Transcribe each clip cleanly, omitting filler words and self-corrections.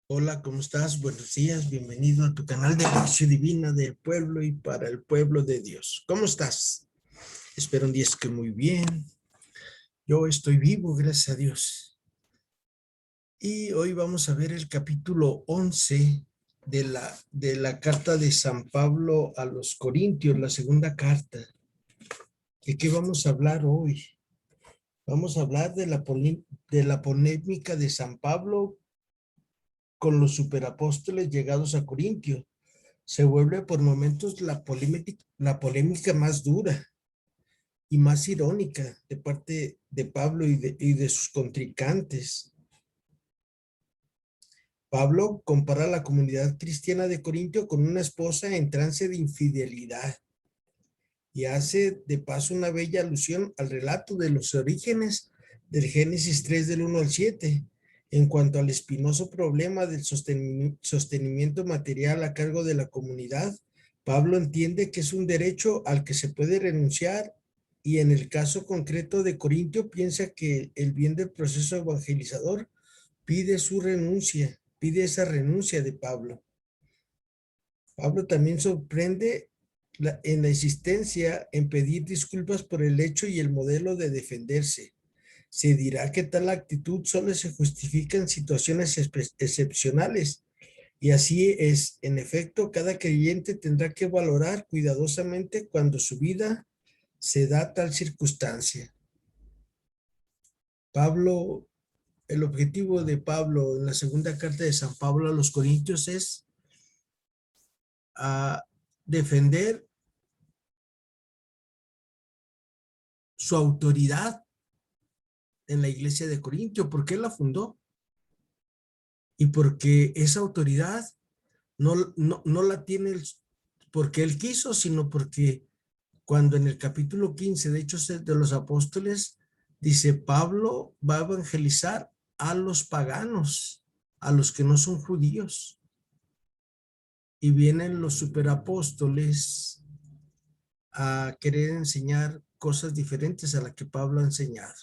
Hola, ¿cómo estás? Buenos días, bienvenido a tu canal de Lección Divina del Pueblo y para el pueblo de Dios. ¿Cómo estás? Espero un día que muy bien. Yo estoy vivo, gracias a Dios. Y hoy vamos a ver el capítulo 11 de la carta de San Pablo a los Corintios, la segunda carta. ¿De qué vamos a hablar hoy? Vamos a hablar de la polémica de San Pablo con los superapóstoles llegados a Corintio. Se vuelve por momentos la polémica más dura y más irónica de parte de Pablo y de sus contrincantes. Pablo compara a la comunidad cristiana de Corintio con una esposa en trance de infidelidad y hace de paso una bella alusión al relato de los orígenes del Génesis 3 del 1 al 7 en cuanto al espinoso problema del sostenimiento material a cargo de la comunidad. Pablo entiende que es un derecho al que se puede renunciar y en el caso concreto de Corintio piensa que el bien del proceso evangelizador pide esa renuncia de Pablo. Pablo también sorprende en la insistencia en pedir disculpas por el hecho y el modelo de defenderse. Se dirá que tal actitud solo se justifica en situaciones excepcionales. Y así es, en efecto, cada creyente tendrá que valorar cuidadosamente cuando su vida se da tal circunstancia. Pablo, el objetivo de Pablo en la segunda carta de San Pablo a los Corintios es defender su autoridad en la iglesia de Corintio, porque él la fundó y porque esa autoridad no la tiene porque él quiso, sino porque cuando en el capítulo 15 de Hechos de los Apóstoles dice Pablo va a evangelizar a los paganos, a los que no son judíos. Y vienen los superapóstoles a querer enseñar cosas diferentes a las que Pablo ha enseñado.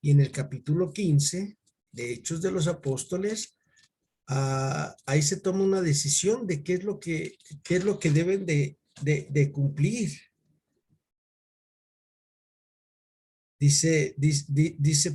Y en el capítulo 15 de Hechos de los Apóstoles, ahí se toma una decisión de qué es lo que deben de cumplir. Dice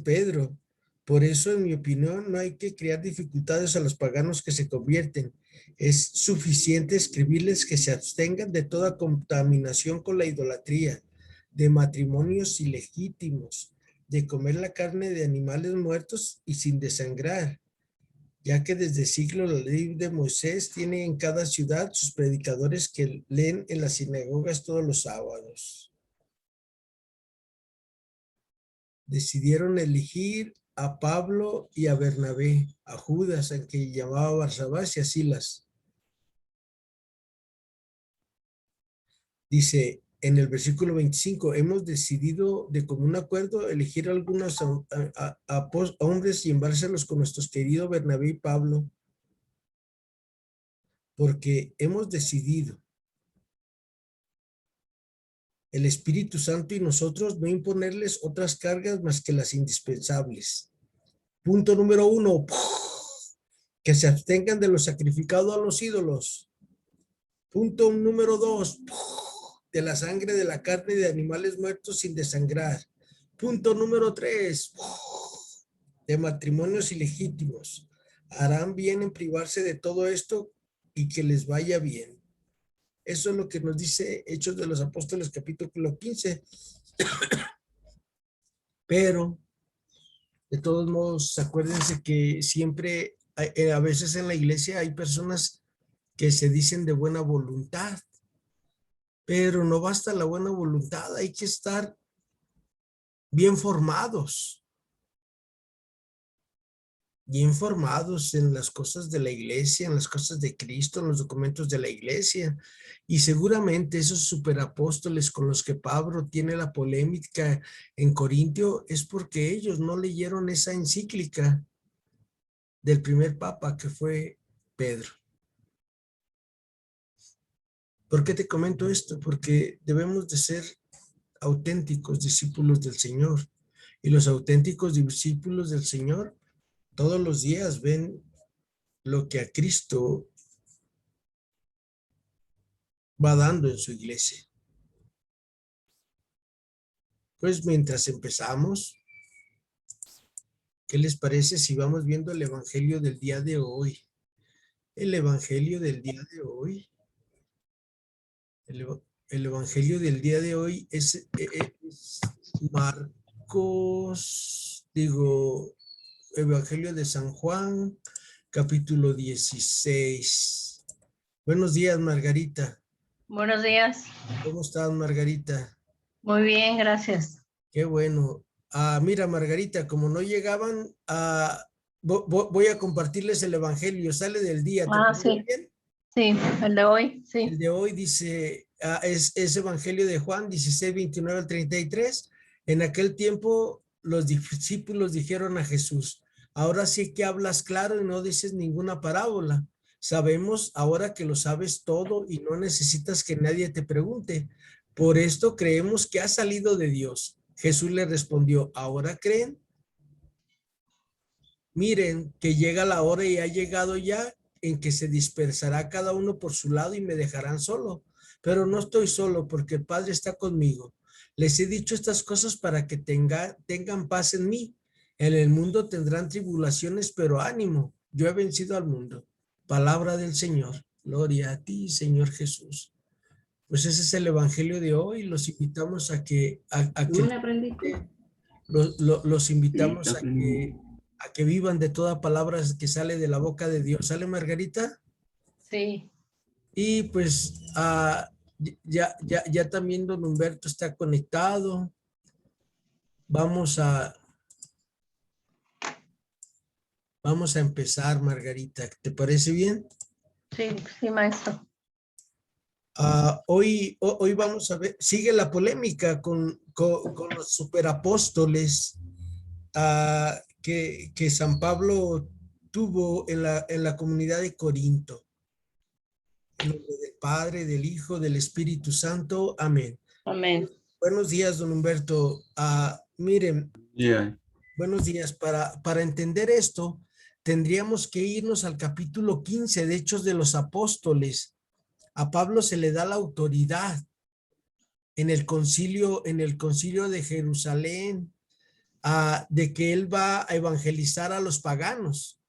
Pedro, por eso en mi opinión no hay que crear dificultades a los paganos que se convierten. Es suficiente escribirles que se abstengan de toda contaminación con la idolatría, de matrimonios ilegítimos, de comer la carne de animales muertos y sin desangrar, ya que desde siglos la ley de Moisés tiene en cada ciudad sus predicadores que leen en las sinagogas todos los sábados. Decidieron elegir a Pablo y a Bernabé, a Judas, al que llamaba Barsabás, y a Silas. Dice en el versículo 25, hemos decidido de común acuerdo elegir a algunos hombres y enviárselos con nuestros queridos Bernabé y Pablo, porque hemos decidido el Espíritu Santo y nosotros no imponerles otras cargas más que las indispensables. Punto número 1, que se abstengan de lo sacrificado a los ídolos. Punto número 2, de la sangre de la carne de animales muertos sin desangrar. Punto número 3, de matrimonios ilegítimos. Harán bien en privarse de todo esto y que les vaya bien. Eso es lo que nos dice Hechos de los Apóstoles capítulo 15. Pero, de todos modos, acuérdense que siempre, a veces en la iglesia hay personas que se dicen de buena voluntad, pero no basta la buena voluntad, hay que estar bien formados en las cosas de la iglesia, en las cosas de Cristo, en los documentos de la iglesia. Y seguramente esos superapóstoles con los que Pablo tiene la polémica en Corintio es porque ellos no leyeron esa encíclica del primer papa que fue Pedro. ¿Por qué te comento esto? Porque debemos de ser auténticos discípulos del Señor. Y los auténticos discípulos del Señor todos los días ven lo que a Cristo va dando en su iglesia. Pues mientras empezamos, ¿qué les parece si vamos viendo el evangelio del día de hoy? El evangelio del día de hoy. El evangelio del día de hoy es Marcos, evangelio de San Juan, capítulo 16. Buenos días, Margarita. Buenos días. ¿Cómo estás, Margarita? Muy bien, gracias. Qué bueno. Mira, Margarita, como no llegaban, voy a compartirles el evangelio. Sale del día. ¿Te parece Sí. bien? Sí, el de hoy, sí. El de hoy dice, es evangelio de Juan 16, 29 al 33. En aquel tiempo los discípulos dijeron a Jesús, ahora sí que hablas claro y no dices ninguna parábola. Sabemos ahora que lo sabes todo y no necesitas que nadie te pregunte. Por esto creemos que has salido de Dios. Jesús le respondió, ¿ahora creen? Miren que llega la hora y ha llegado ya en que se dispersará cada uno por su lado y me dejarán solo. Pero no estoy solo porque el Padre está conmigo. Les he dicho estas cosas para que tengan paz en mí. En el mundo tendrán tribulaciones, pero ánimo, yo he vencido al mundo. Palabra del Señor. Gloria a ti, Señor Jesús. Pues ese es el evangelio de hoy. Los invitamos a que los invitamos a que vivan de toda palabra que sale de la boca de Dios. ¿Sale, Margarita? Sí. Y pues ya también don Humberto está conectado. Vamos a empezar, Margarita. ¿Te parece bien? Sí, sí, maestro. Hoy vamos a ver, sigue la polémica con los superapóstoles que San Pablo tuvo en la comunidad de Corinto. En nombre del Padre, del Hijo, del Espíritu Santo. Amén. Amén. Buenos días, don Humberto. Miren, buenos días. Para entender esto, tendríamos que irnos al capítulo 15 de Hechos de los Apóstoles. A Pablo se le da la autoridad en el concilio de Jerusalén, de que él va a evangelizar a los paganos.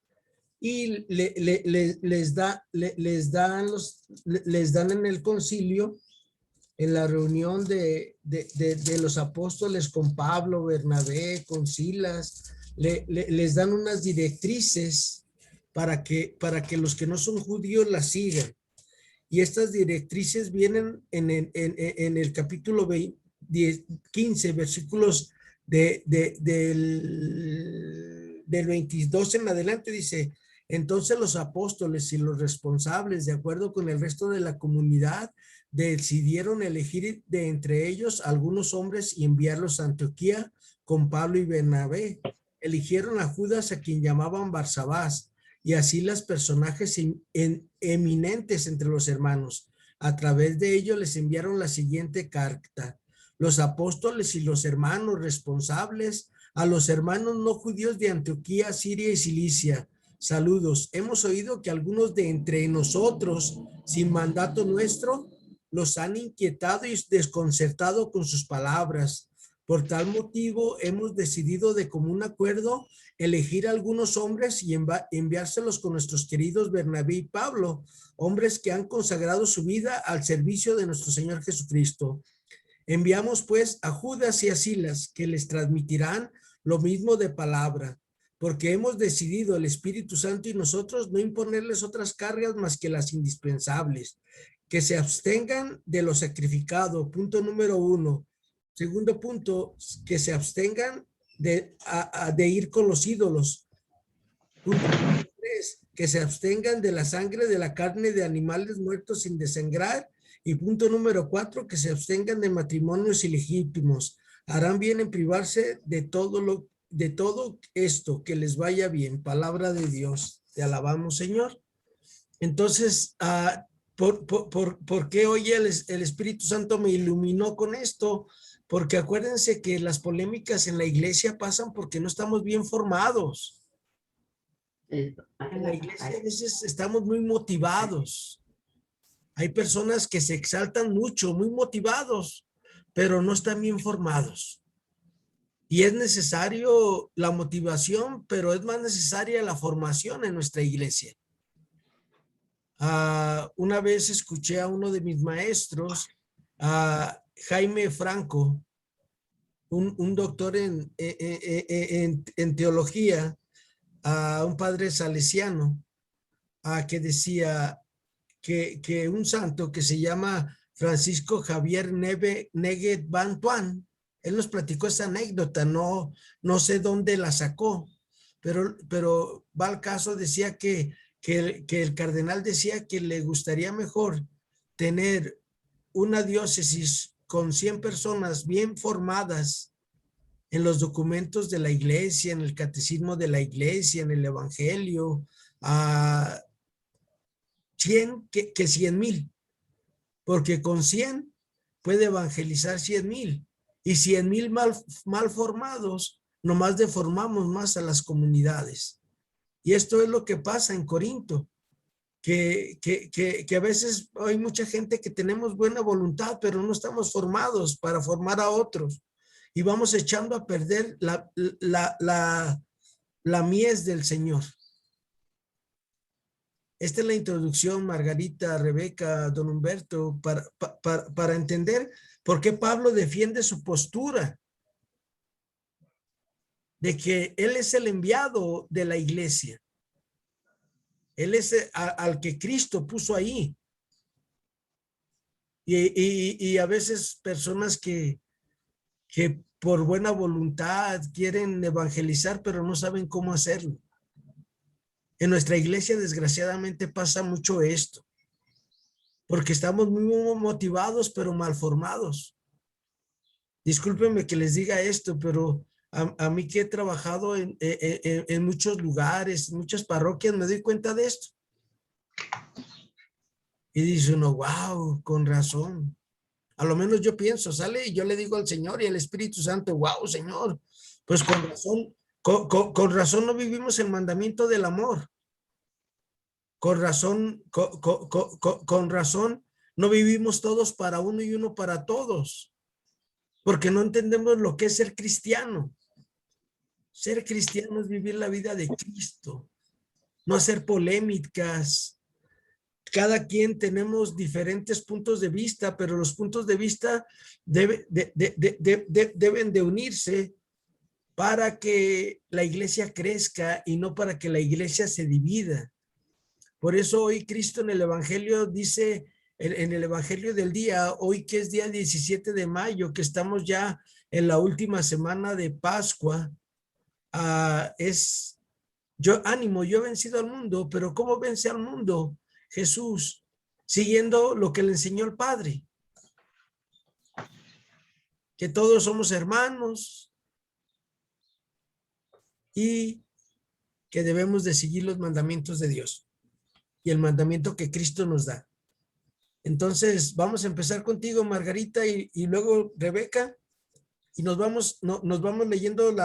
Y les dan en el concilio, en la reunión de los apóstoles con Pablo, Bernabé, con Silas, les dan unas directrices para que los que no son judíos las sigan. Y estas directrices vienen en el capítulo 15, versículos del 22 en adelante. Dice, entonces los apóstoles y los responsables, de acuerdo con el resto de la comunidad, decidieron elegir de entre ellos algunos hombres y enviarlos a Antioquía con Pablo y Bernabé. Eligieron a Judas, a quien llamaban Barsabás, y así los personajes eminentes entre los hermanos. A través de ellos les enviaron la siguiente carta. Los apóstoles y los hermanos responsables, a los hermanos no judíos de Antioquía, Siria y Cilicia, saludos. Hemos oído que algunos de entre nosotros, sin mandato nuestro, los han inquietado y desconcertado con sus palabras. Por tal motivo, hemos decidido de común acuerdo elegir a algunos hombres y enviárselos con nuestros queridos Bernabé y Pablo, hombres que han consagrado su vida al servicio de nuestro Señor Jesucristo. Enviamos pues a Judas y a Silas, que les transmitirán lo mismo de palabra, porque hemos decidido el Espíritu Santo y nosotros no imponerles otras cargas más que las indispensables, que se abstengan de lo sacrificado, punto número 1. Segundo punto, que se abstengan de ir con los ídolos. Punto número 3, que se abstengan de la sangre de la carne de animales muertos sin desangrar. Y punto número 4, que se abstengan de matrimonios ilegítimos. Harán bien en privarse de todo esto, que les vaya bien. Palabra de Dios. Te alabamos, Señor. Entonces, ¿por qué hoy el Espíritu Santo me iluminó con esto? Porque acuérdense que las polémicas en la iglesia pasan porque no estamos bien formados. En la iglesia a veces estamos muy motivados. Hay personas que se exaltan mucho, muy motivados, pero no están bien formados. Y es necesario la motivación, pero es más necesaria la formación en nuestra iglesia. Una vez escuché a uno de mis maestros, a Jaime Franco, un doctor en teología, a un padre salesiano, que decía que un santo que se llama Francisco Javier Neguet Van Tuan, él nos platicó esa anécdota, no sé dónde la sacó, pero va al caso, decía que el cardenal decía que le gustaría mejor tener una diócesis con 100 personas bien formadas en los documentos de la iglesia, en el catecismo de la iglesia, en el evangelio, a 100 que 100,000, porque con 100 puede evangelizar 100,000 y 100,000 mal formados, nomás deformamos más a las comunidades. Y esto es lo que pasa en Corinto, que a veces hay mucha gente que tenemos buena voluntad, pero no estamos formados para formar a otros. Y vamos echando a perder la mies del Señor. Esta es la introducción, Margarita, Rebeca, don Humberto, para entender por qué Pablo defiende su postura de que él es el enviado de la iglesia. Él es al que Cristo puso ahí. Y a veces personas que por buena voluntad quieren evangelizar, pero no saben cómo hacerlo. En nuestra iglesia, desgraciadamente, pasa mucho esto, porque estamos muy motivados, pero mal formados. Discúlpenme que les diga esto, pero a mí que he trabajado en muchos lugares, en muchas parroquias, me doy cuenta de esto. Y dice uno, wow, con razón. A lo menos yo pienso, sale y yo le digo al Señor y al Espíritu Santo, wow, Señor, pues con razón no vivimos el mandamiento del amor. Con razón no vivimos todos para uno y uno para todos, porque no entendemos lo que es ser cristiano. Ser cristiano es vivir la vida de Cristo, no hacer polémicas. Cada quien tenemos diferentes puntos de vista, pero los puntos de vista deben de unirse para que la iglesia crezca y no para que la iglesia se divida. Por eso hoy Cristo en el Evangelio dice, en el Evangelio del día, hoy que es día 17 de mayo, que estamos ya en la última semana de Pascua, ánimo, yo he vencido al mundo, pero ¿cómo vence al mundo Jesús? Siguiendo lo que le enseñó el Padre, que todos somos hermanos y que debemos de seguir los mandamientos de Dios y el mandamiento que Cristo nos da. Entonces, vamos a empezar contigo, Margarita, y luego Rebeca, y nos vamos leyendo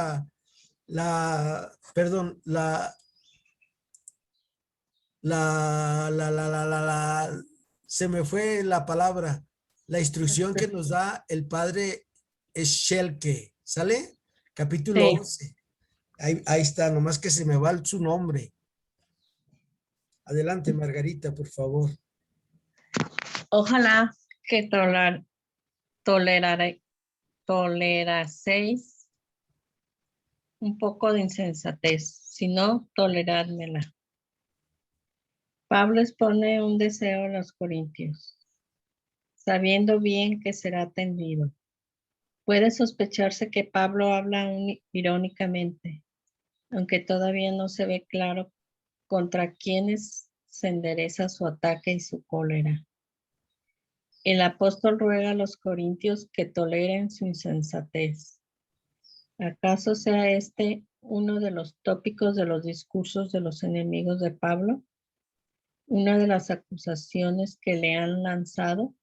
se me fue la palabra, la instrucción que nos da el padre Schelke, ¿sale? Capítulo 11. Ahí está, nomás que se me va su nombre. Adelante, Margarita, por favor. Ojalá que toleraseis un poco de insensatez, si no, tolerádmela. Pablo expone un deseo a los corintios, sabiendo bien que será atendido. Puede sospecharse que Pablo habla irónicamente, aunque todavía no se ve claro contra quienes se endereza su ataque y su cólera. El apóstol ruega a los corintios que toleren su insensatez. ¿Acaso sea este uno de los tópicos de los discursos de los enemigos de Pablo? ¿Una de las acusaciones que le han lanzado?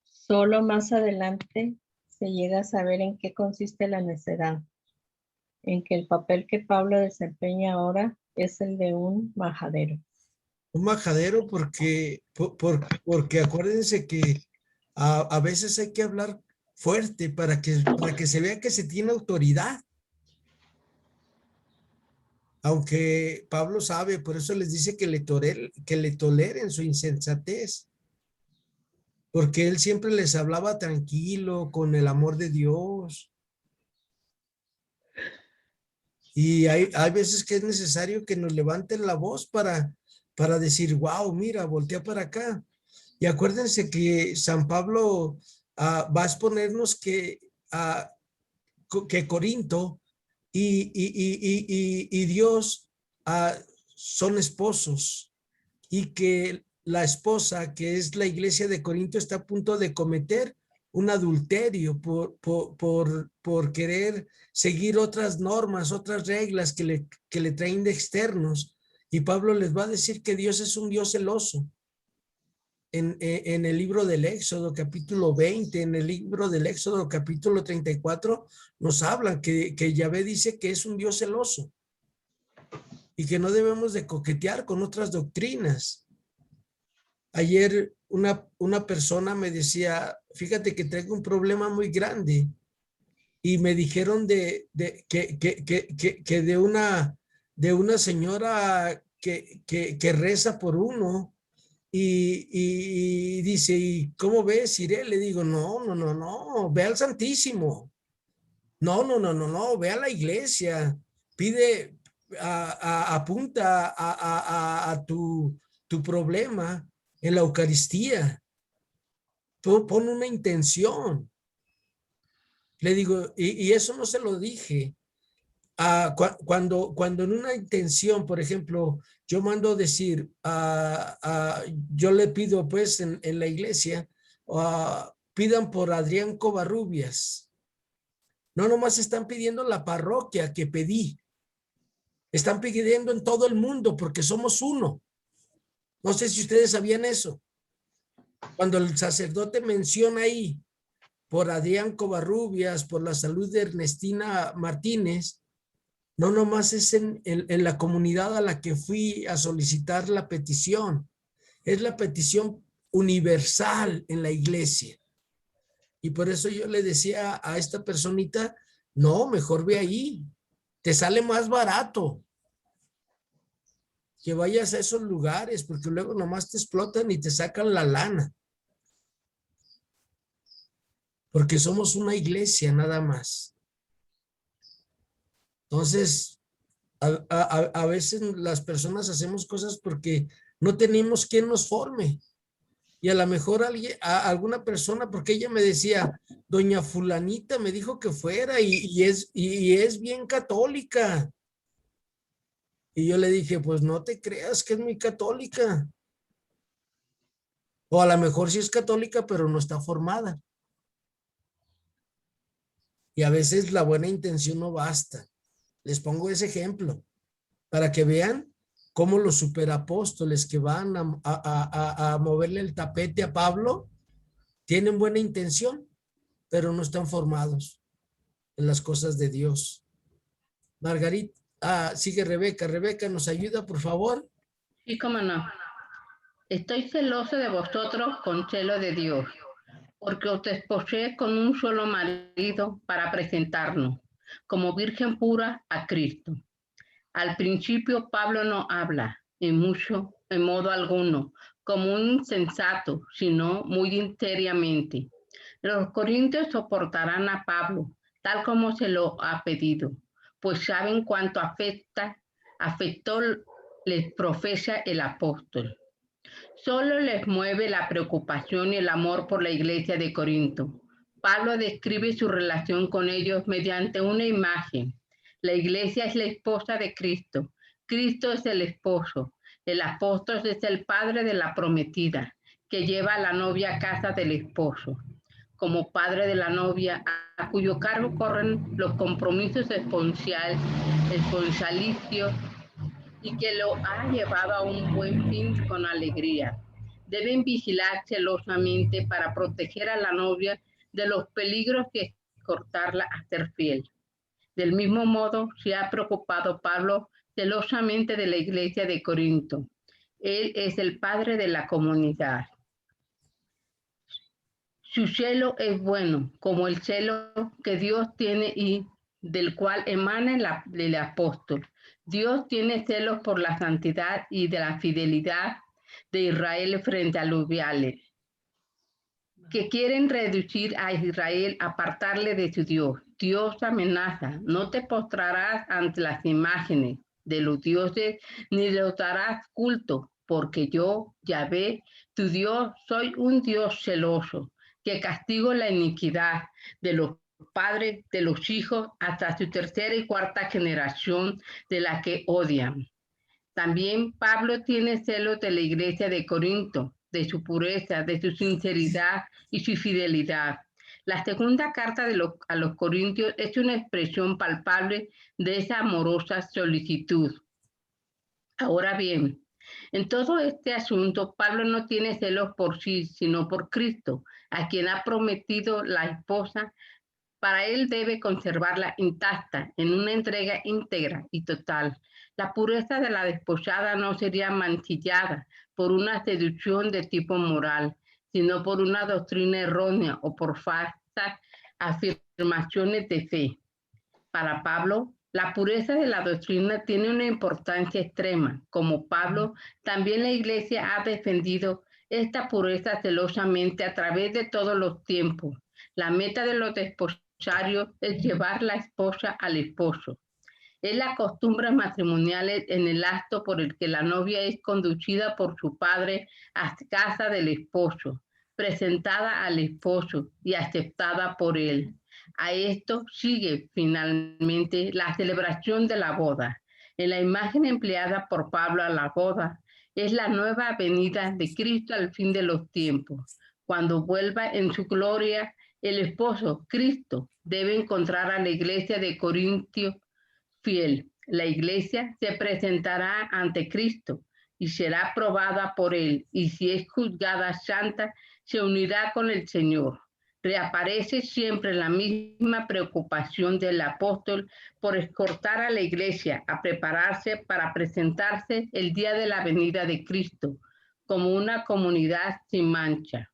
Solo más adelante se llega a saber en qué consiste la necedad, en que el papel que Pablo desempeña ahora es el de un majadero. Un majadero porque acuérdense que a veces hay que hablar fuerte para que se vea que se tiene autoridad. Aunque Pablo sabe, por eso les dice que le toleren su insensatez. Porque él siempre les hablaba tranquilo, con el amor de Dios. Y hay veces que es necesario que nos levanten la voz para decir, wow, mira, voltea para acá. Y acuérdense que San Pablo va a exponernos que Corinto y Dios son esposos y que la esposa, que es la iglesia de Corinto, está a punto de cometer un adulterio por querer seguir otras normas, otras reglas que le traen de externos. Y Pablo les va a decir que Dios es un Dios celoso. En el libro del Éxodo, capítulo 20, en el libro del Éxodo, capítulo 34, nos hablan que Yahvé dice que es un Dios celoso y que no debemos de coquetear con otras doctrinas. Ayer una persona me decía, fíjate que traigo un problema muy grande y me dijeron que de una señora que reza por uno y dice, ¿y cómo ves? Iré, le digo, no, ve al Santísimo. No, ve a la iglesia, pide, apunta a tu problema en la Eucaristía. Pon una intención. Le digo, y eso no se lo dije. Cuando en una intención, por ejemplo, yo mando decir, yo le pido pues en la iglesia, pidan por Adrián Covarrubias. No nomás están pidiendo la parroquia que pedí. Están pidiendo en todo el mundo porque somos uno. No sé si ustedes sabían eso. Cuando el sacerdote menciona ahí por Adrián Covarrubias, por la salud de Ernestina Martínez, no nomás es en la comunidad a la que fui a solicitar la petición. Es la petición universal en la iglesia. Y por eso yo le decía a esta personita, no, mejor ve ahí. Te sale más barato que vayas a esos lugares, porque luego nomás te explotan y te sacan la lana. Porque somos una iglesia nada más. Entonces, a veces las personas hacemos cosas porque no tenemos quien nos forme. Y a lo mejor alguna persona, porque ella me decía, doña fulanita me dijo que fuera y es bien católica. Y yo le dije, pues no te creas que es muy católica. O a lo mejor sí es católica, pero no está formada. Y a veces la buena intención no basta. Les pongo ese ejemplo para que vean cómo los superapóstoles que van a moverle el tapete a Pablo tienen buena intención, pero no están formados en las cosas de Dios. Margarita, sigue Rebeca. Rebeca, ¿nos ayuda, por favor? Sí, cómo no. Estoy celoso de vosotros con celo de Dios, porque os desposé con un solo marido para presentarnos como virgen pura a Cristo. Al principio Pablo no habla en modo alguno, como un insensato, sino muy seriamente. Los corintios soportarán a Pablo, tal como se lo ha pedido, pues saben cuánto afectó les profesa el apóstol. Solo les mueve la preocupación y el amor por la iglesia de Corinto. Pablo describe su relación con ellos mediante una imagen. La iglesia es la esposa de Cristo. Cristo es el esposo. El apóstol es el padre de la prometida, que lleva a la novia a casa del esposo. Como padre de la novia, a cuyo cargo corren los compromisos esponsalicios y que lo ha llevado a un buen fin con alegría. Deben vigilar celosamente para proteger a la novia de los peligros que cortarla a ser fiel. Del mismo modo, se ha preocupado Pablo celosamente de la iglesia de Corinto. Él es el padre de la comunidad. Su celo es bueno, como el celo que Dios tiene y del cual emana el apóstol. Dios tiene celos por la santidad y de la fidelidad de Israel frente a los Baales, que quieren reducir a Israel, apartarle de su Dios. Dios amenaza: no te postrarás ante las imágenes de los dioses, ni les darás culto, porque yo, Yahvé, tu Dios, soy un Dios celoso, que castigo la iniquidad de los padres de los hijos hasta su tercera y cuarta generación de la que odian. También Pablo tiene celos de la iglesia de Corinto, de su pureza, de su sinceridad y su fidelidad. La segunda carta a los Corintios es una expresión palpable de esa amorosa solicitud. Ahora bien, en todo este asunto, Pablo no tiene celos por sí, sino por Cristo, a quien ha prometido la esposa. Para él debe conservarla intacta, en una entrega íntegra y total. La pureza de la desposada no sería mancillada por una seducción de tipo moral, sino por una doctrina errónea o por falsas afirmaciones de fe. Para Pablo, la pureza de la doctrina tiene una importancia extrema. Como Pablo, también la Iglesia ha defendido esta pureza celosamente a través de todos los tiempos. La meta de los desposarios es llevar la esposa al esposo. Es la costumbre matrimonial en el acto por el que la novia es conducida por su padre a casa del esposo, presentada al esposo y aceptada por él. A esto sigue finalmente la celebración de la boda. En la imagen empleada por Pablo a la boda es la nueva venida de Cristo al fin de los tiempos. Cuando vuelva en su gloria, el esposo, Cristo, debe encontrar a la iglesia de Corintios fiel. La iglesia se presentará ante Cristo y será probada por él, y si es juzgada santa, se unirá con el Señor. Reaparece siempre la misma preocupación del apóstol por exhortar a la iglesia a prepararse para presentarse el día de la venida de Cristo como una comunidad sin mancha.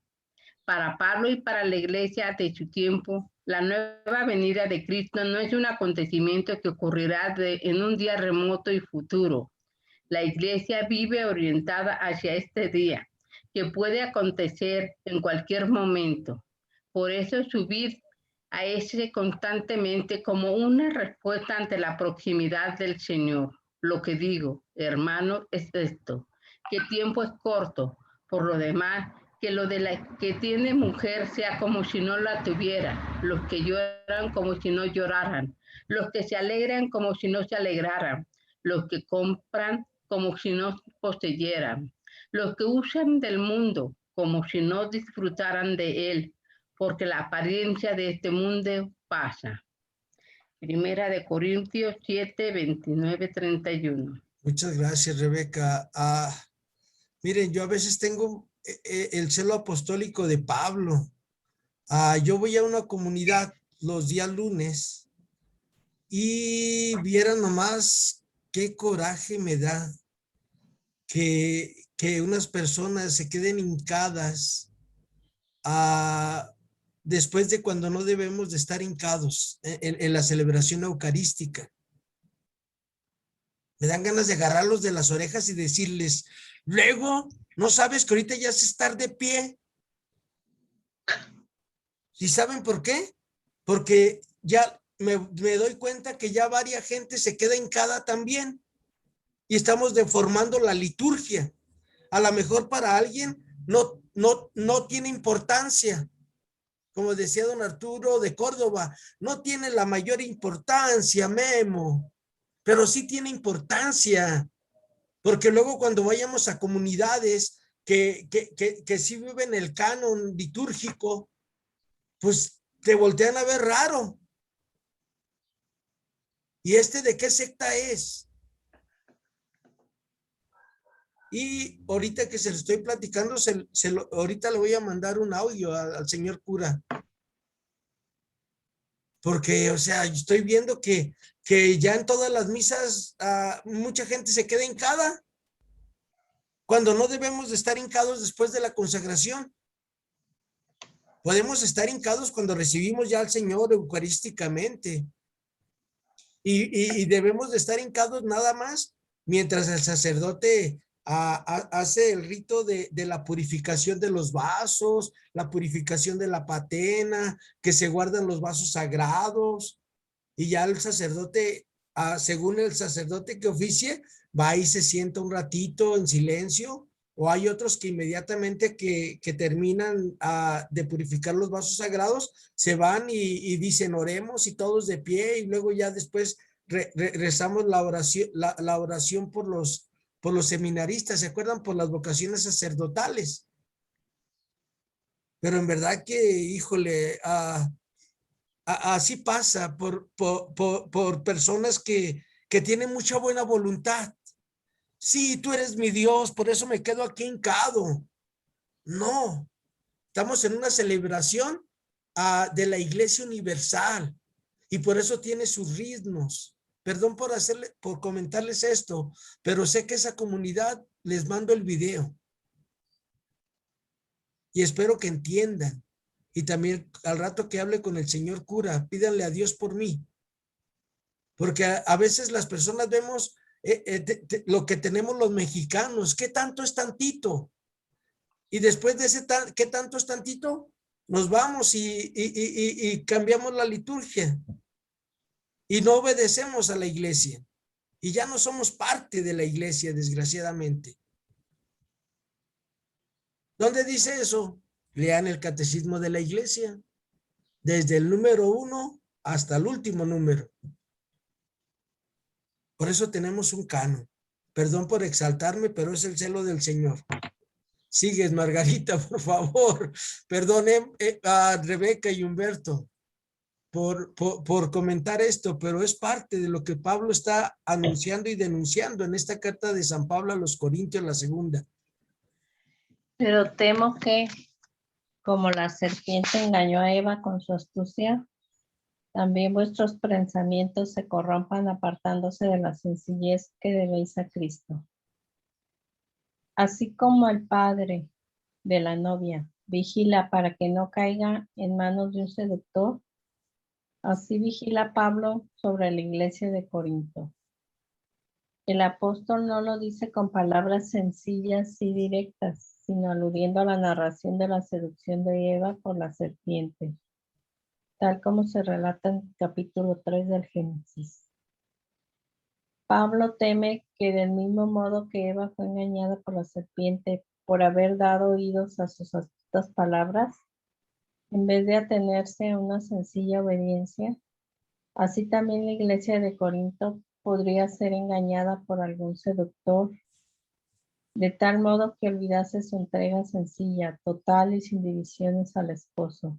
Para Pablo y para la iglesia de su tiempo, la nueva venida de Cristo no es un acontecimiento que ocurrirá en un día remoto y futuro. La iglesia vive orientada hacia este día, que puede acontecer en cualquier momento. Por eso subir a ese constantemente como una respuesta ante la proximidad del Señor. Lo que digo, hermano, es esto, que el tiempo es corto. Por lo demás, que lo de la que tiene mujer sea como si no la tuviera, los que lloran como si no lloraran, los que se alegran como si no se alegraran, los que compran como si no poseyeran, los que usan del mundo como si no disfrutaran de él, porque la apariencia de este mundo pasa. Primera de Corintios 7, 29, 31. Muchas gracias, Rebeca. Miren, yo a veces tengo el celo apostólico de Pablo. Yo voy a una comunidad los días lunes y vieran nomás qué coraje me da que unas personas se queden hincadas después de cuando no debemos de estar hincados en la celebración eucarística. Me dan ganas de agarrarlos de las orejas y decirles, luego, ¿no sabes que ahorita ya es estar de pie? ¿Sí saben por qué? Porque ya me doy cuenta que ya varias gente se queda hincada también y estamos deformando la liturgia. A lo mejor para alguien no tiene importancia. Como decía don Arturo de Córdoba, no tiene la mayor importancia, Memo, pero sí tiene importancia, porque luego cuando vayamos a comunidades que sí viven el canon litúrgico, pues te voltean a ver raro. ¿Y de qué secta es? Y ahorita que se lo estoy platicando, ahorita le voy a mandar un audio al señor cura. Porque, o sea, yo estoy viendo que ya en todas las misas mucha gente se queda hincada, cuando no debemos de estar hincados después de la consagración. Podemos estar hincados cuando recibimos ya al Señor eucarísticamente. Y debemos de estar hincados nada más mientras el sacerdote hace el rito de la purificación de los vasos, la purificación de la patena, que se guardan los vasos sagrados, y ya el sacerdote, según el sacerdote que oficie, va y se sienta un ratito en silencio, o hay otros que inmediatamente que terminan de purificar los vasos sagrados, se van y dicen oremos y todos de pie, y luego ya después rezamos la oración por los seminaristas, ¿se acuerdan? Por las vocaciones sacerdotales. Pero en verdad que, híjole, así pasa por personas que tienen mucha buena voluntad. Sí, tú eres mi Dios, por eso me quedo aquí hincado. No, estamos en una celebración de la Iglesia Universal, y por eso tiene sus ritmos. Perdón por comentarles esto, pero sé que esa comunidad les mando el video y espero que entiendan. Y también al rato que hable con el señor cura, pídanle a Dios por mí, porque a veces las personas vemos lo que tenemos los mexicanos. ¿Qué tanto es tantito? Y después de ¿qué tanto es tantito? Nos vamos y cambiamos la liturgia y no obedecemos a la iglesia, y ya no somos parte de la iglesia, desgraciadamente. ¿Dónde dice eso? Lean el catecismo de la iglesia, desde el número 1 hasta el último número. Por eso tenemos un canon. Perdón por exaltarme, pero es el celo del Señor. Sigues, Margarita, por favor. Perdone a Rebeca y Humberto por comentar esto, pero es parte de lo que Pablo está anunciando y denunciando en esta carta de San Pablo a los Corintios, la segunda. Pero temo que, como la serpiente engañó a Eva con su astucia, también vuestros pensamientos se corrompan apartándose de la sencillez que debéis a Cristo. Así como el padre de la novia vigila para que no caiga en manos de un seductor, así vigila Pablo sobre la iglesia de Corinto. El apóstol no lo dice con palabras sencillas y directas, sino aludiendo a la narración de la seducción de Eva por la serpiente, tal como se relata en el capítulo 3 del Génesis. Pablo teme que del mismo modo que Eva fue engañada por la serpiente por haber dado oídos a sus astutas palabras, en vez de atenerse a una sencilla obediencia, así también la iglesia de Corinto podría ser engañada por algún seductor, de tal modo que olvidase su entrega sencilla, total y sin divisiones al esposo.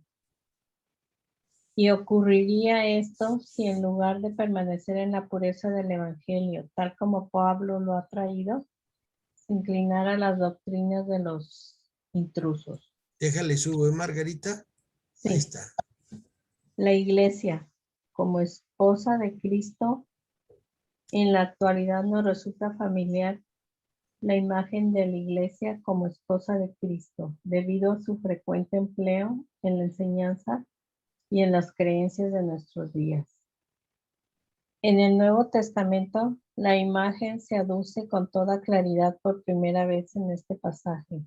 Y ocurriría esto si en lugar de permanecer en la pureza del evangelio, tal como Pablo lo ha traído, se inclinara a las doctrinas de los intrusos. Déjale subo, Margarita. Sí. Ahí está. La iglesia, como esposa de Cristo, en la actualidad nos resulta familiar la imagen de la iglesia como esposa de Cristo, debido a su frecuente empleo en la enseñanza y en las creencias de nuestros días. En el Nuevo Testamento, la imagen se aduce con toda claridad por primera vez en este pasaje.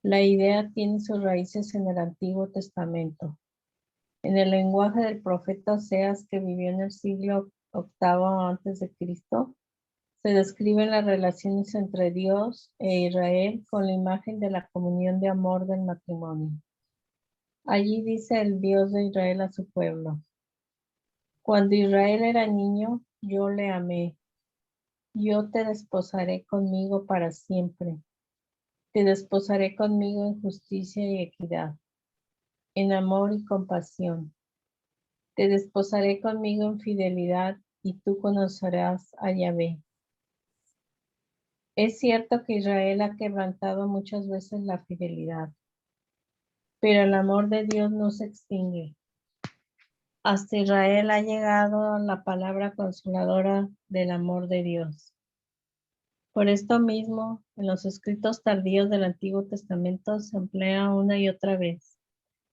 La idea tiene sus raíces en el Antiguo Testamento. En el lenguaje del profeta Oseas, que vivió en el siglo VIII antes de Cristo, se describen las relaciones entre Dios e Israel con la imagen de la comunión de amor del matrimonio. Allí dice el Dios de Israel a su pueblo: cuando Israel era niño, yo le amé. Yo te desposaré conmigo para siempre. Te desposaré conmigo en justicia y equidad, en amor y compasión. Te desposaré conmigo en fidelidad y tú conocerás a Yahvé. Es cierto que Israel ha quebrantado muchas veces la fidelidad, pero el amor de Dios no se extingue. hasta Israel ha llegado la palabra consoladora del amor de Dios. Por esto mismo, en los escritos tardíos del Antiguo Testamento se emplea una y otra vez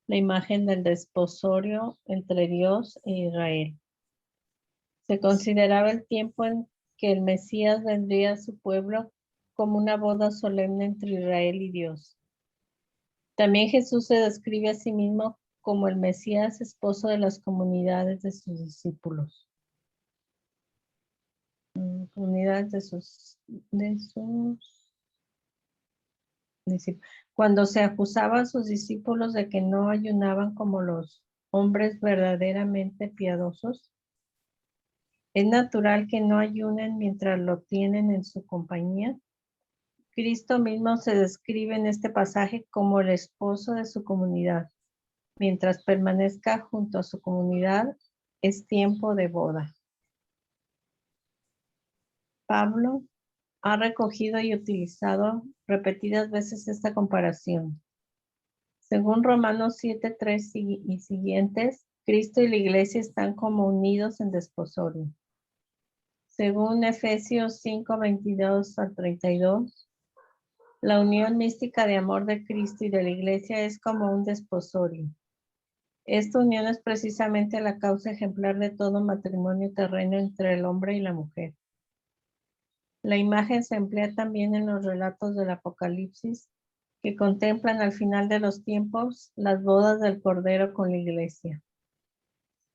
la imagen del desposorio entre Dios e Israel. Se consideraba el tiempo en que el Mesías vendría a su pueblo como una boda solemne entre Israel y Dios. También Jesús se describe a sí mismo como el Mesías, esposo de las comunidades de sus discípulos. Comunidades de sus discípulos. Cuando se acusaba a sus discípulos de que no ayunaban como los hombres verdaderamente piadosos, es natural que no ayunen mientras lo tienen en su compañía. Cristo mismo se describe en este pasaje como el esposo de su comunidad. Mientras permanezca junto a su comunidad, es tiempo de boda. Pablo ha recogido y utilizado repetidas veces esta comparación. Según Romanos 7:3 y siguientes, Cristo y la iglesia están como unidos en desposorio. Según Efesios 5:22 al 32, la unión mística de amor de Cristo y de la iglesia es como un desposorio. Esta unión es precisamente la causa ejemplar de todo matrimonio terreno entre el hombre y la mujer. La imagen se emplea también en los relatos del Apocalipsis, que contemplan al final de los tiempos las bodas del Cordero con la iglesia,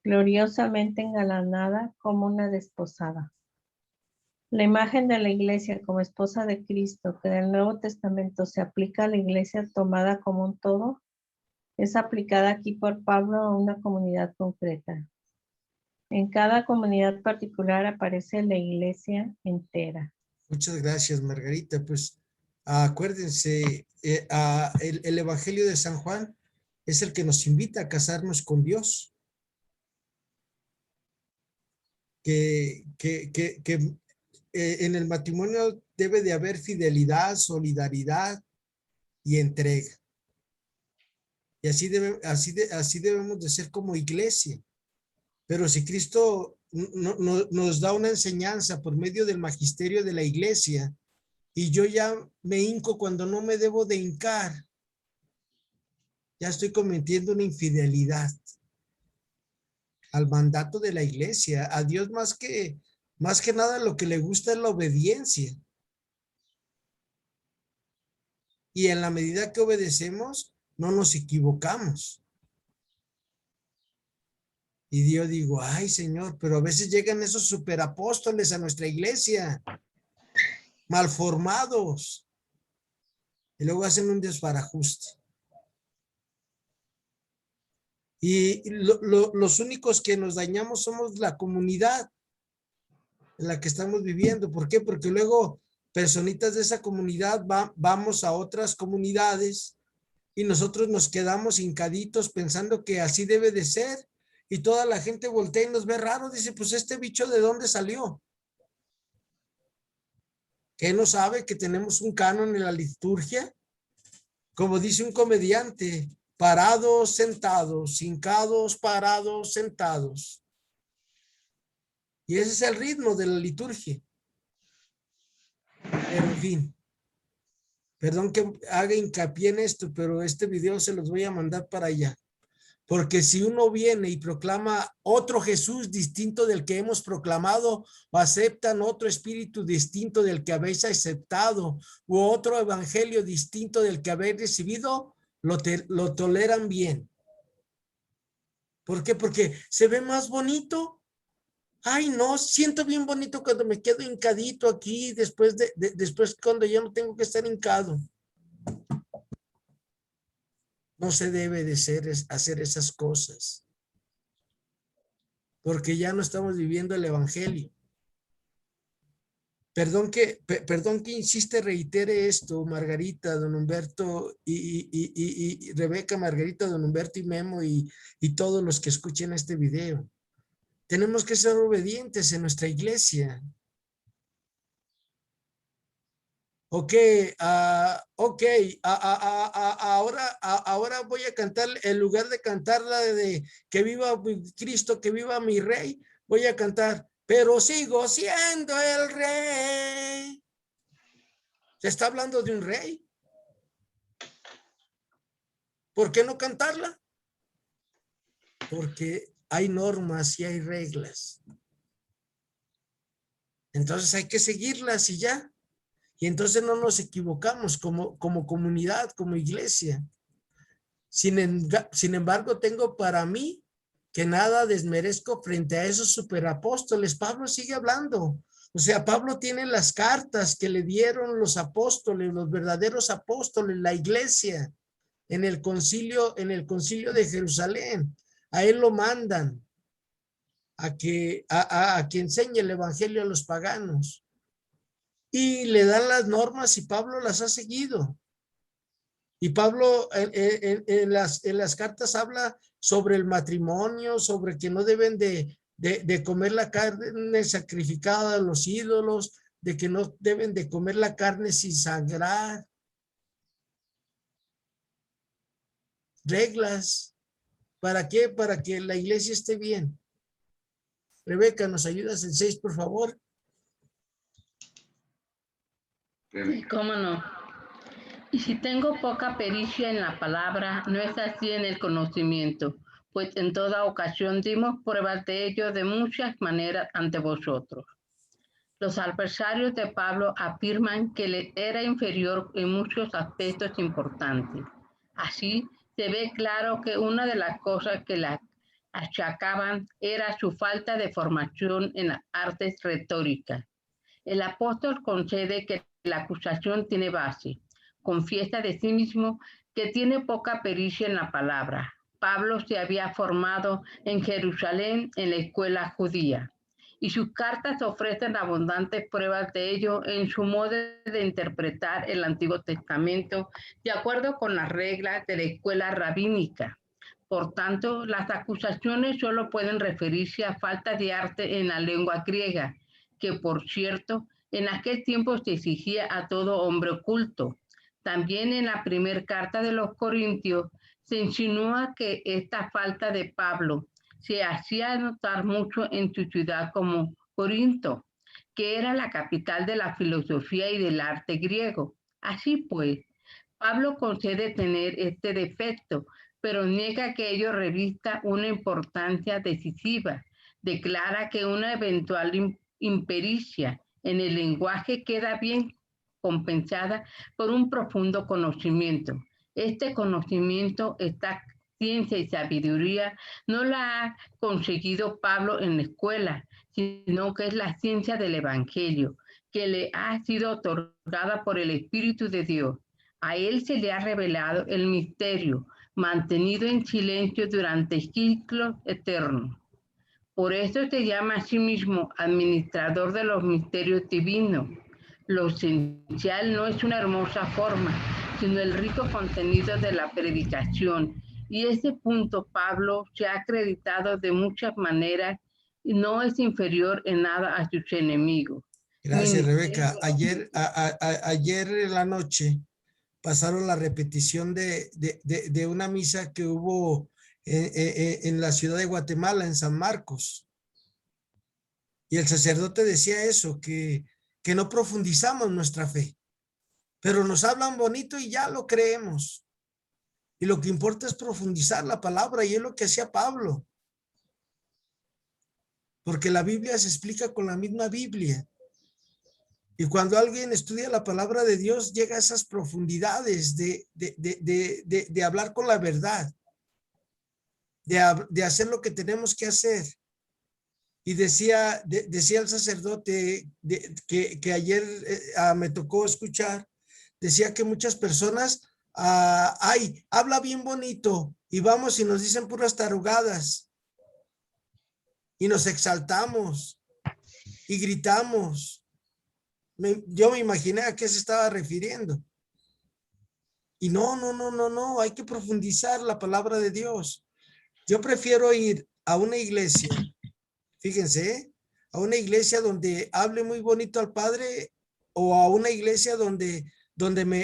gloriosamente engalanada como una desposada. La imagen de la iglesia como esposa de Cristo, que en el Nuevo Testamento se aplica a la iglesia tomada como un todo, es aplicada aquí por Pablo a una comunidad concreta. En cada comunidad particular aparece la iglesia entera. Muchas gracias, Margarita. Pues acuérdense, el Evangelio de San Juan es el que nos invita a casarnos con Dios. En el matrimonio debe de haber fidelidad, solidaridad y entrega. Y así debemos de ser como iglesia. Pero si Cristo nos da una enseñanza por medio del magisterio de la iglesia y yo ya me hinco cuando no me debo de hincar, ya estoy cometiendo una infidelidad al mandato de la iglesia. A Dios más que nada lo que le gusta es la obediencia. Y en la medida que obedecemos, no nos equivocamos. Y yo digo, ay, Señor, pero a veces llegan esos superapóstoles a nuestra iglesia, mal formados, y luego hacen un desbarajuste. Y los únicos que nos dañamos somos la comunidad en la que estamos viviendo. ¿Por qué? Porque luego personitas de esa comunidad vamos a otras comunidades y nosotros nos quedamos hincaditos pensando que así debe de ser. Y toda la gente voltea y nos ve raro. Dice, pues este bicho ¿de dónde salió? ¿Qué no sabe que tenemos un canon en la liturgia? Como dice un comediante, parados, sentados, hincados, parados, sentados. Y ese es el ritmo de la liturgia. Pero en fin, perdón que haga hincapié en esto, pero este video se los voy a mandar para allá. Porque si uno viene y proclama otro Jesús distinto del que hemos proclamado, o aceptan otro espíritu distinto del que habéis aceptado, u otro evangelio distinto del que habéis recibido, lo toleran bien. ¿Por qué? Porque se ve más bonito. Ay, no, siento bien bonito cuando me quedo hincadito aquí, después cuando yo no tengo que estar hincado. No se debe de hacer esas cosas. Porque ya no estamos viviendo el evangelio. Perdón que insiste, reitere esto, Margarita, don Humberto y Rebeca, Margarita, don Humberto y Memo y todos los que escuchen este video. Tenemos que ser obedientes en nuestra iglesia. Ok, ahora voy a cantar, en lugar de cantar la de que viva Cristo, que viva mi rey, voy a cantar, pero sigo siendo el rey. Se está hablando de un rey. ¿Por qué no cantarla? Porque hay normas y hay reglas. Entonces hay que seguirlas y ya. Y entonces no nos equivocamos como comunidad, como iglesia. Sin embargo, tengo para mí que nada desmerezco frente a esos superapóstoles. Pablo sigue hablando. O sea, Pablo tiene las cartas que le dieron los apóstoles, los verdaderos apóstoles, la iglesia, en el concilio de Jerusalén. A él lo mandan a que enseñe el evangelio a los paganos. Y le dan las normas y Pablo las ha seguido. Y Pablo en las cartas habla sobre el matrimonio, sobre que no deben de comer la carne sacrificada a los ídolos, de que no deben de comer la carne sin sangrar. Reglas. ¿Para qué? Para que la iglesia esté bien. Rebeca, ¿nos ayudas en 6, por favor? Sí, cómo no. Y si tengo poca pericia en la palabra, no es así en el conocimiento, pues en toda ocasión dimos pruebas de ello de muchas maneras ante vosotros. Los adversarios de Pablo afirman que le era inferior en muchos aspectos importantes. Así, se ve claro que una de las cosas que la achacaban era su falta de formación en las artes retóricas. El apóstol concede que la acusación tiene base. Confiesa de sí mismo que tiene poca pericia en la palabra. Pablo se había formado en Jerusalén en la escuela judía y sus cartas ofrecen abundantes pruebas de ello en su modo de interpretar el Antiguo Testamento de acuerdo con las reglas de la escuela rabínica. Por tanto, las acusaciones solo pueden referirse a falta de arte en la lengua griega, que por cierto, en aquel tiempo se exigía a todo hombre culto. También en la primera carta de los Corintios se insinúa que esta falta de Pablo se hacía notar mucho en su ciudad como Corinto, que era la capital de la filosofía y del arte griego. Así pues, Pablo concede tener este defecto, pero niega que ello revista una importancia decisiva. Declara que una eventual impericia en el lenguaje queda bien compensada por un profundo conocimiento. Este conocimiento, esta ciencia y sabiduría, no la ha conseguido Pablo en la escuela, sino que es la ciencia del Evangelio, que le ha sido otorgada por el Espíritu de Dios. A él se le ha revelado el misterio, mantenido en silencio durante siglos eternos. Por eso se llama a sí mismo administrador de los misterios divinos. Lo esencial no es una hermosa forma, sino el rico contenido de la predicación. Y ese punto Pablo se ha acreditado de muchas maneras y no es inferior en nada a sus enemigos. Gracias, Rebeca. Ayer en la noche pasaron la repetición de una misa que hubo en la ciudad de Guatemala, en San Marcos. Y el sacerdote decía eso, que no profundizamos nuestra fe, pero nos hablan bonito y ya lo creemos. Y lo que importa es profundizar la palabra, y es lo que hacía Pablo. Porque la Biblia se explica con la misma Biblia. Y cuando alguien estudia la palabra de Dios, llega a esas profundidades de hablar con la verdad, de hacer lo que tenemos que hacer. Y decía el sacerdote que ayer me tocó escuchar, decía que muchas personas, habla bien bonito, y vamos y nos dicen puras tarugadas, y nos exaltamos, y gritamos. Yo me imaginé a qué se estaba refiriendo. Y no, hay que profundizar la palabra de Dios. Yo prefiero ir a una iglesia, fíjense, a una iglesia donde hable muy bonito al Padre, o a una iglesia donde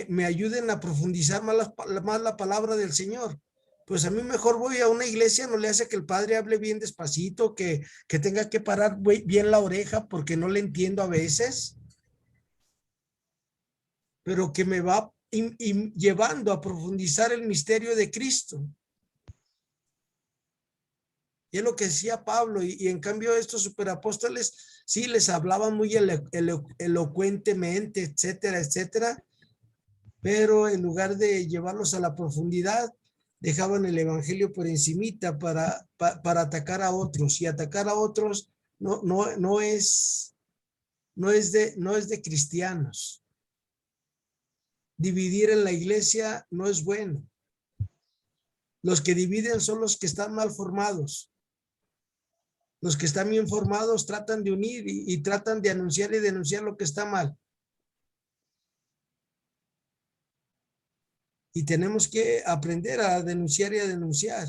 me ayuden a profundizar más la palabra del Señor. Pues a mí mejor voy a una iglesia, no le hace que el padre hable bien despacito, que tenga que parar bien la oreja porque no le entiendo a veces, pero que me va llevando a profundizar el misterio de Cristo. Y es lo que decía Pablo, y en cambio estos superapóstoles sí les hablaban muy elocuentemente, etcétera, etcétera, pero en lugar de llevarlos a la profundidad, dejaban el evangelio por encimita para atacar a otros, y atacar a otros no es de cristianos. Dividir en la iglesia no es bueno. Los que dividen son los que están mal formados. Los que están bien formados tratan de unir y tratan de anunciar y denunciar lo que está mal. Y tenemos que aprender a denunciar y a denunciar.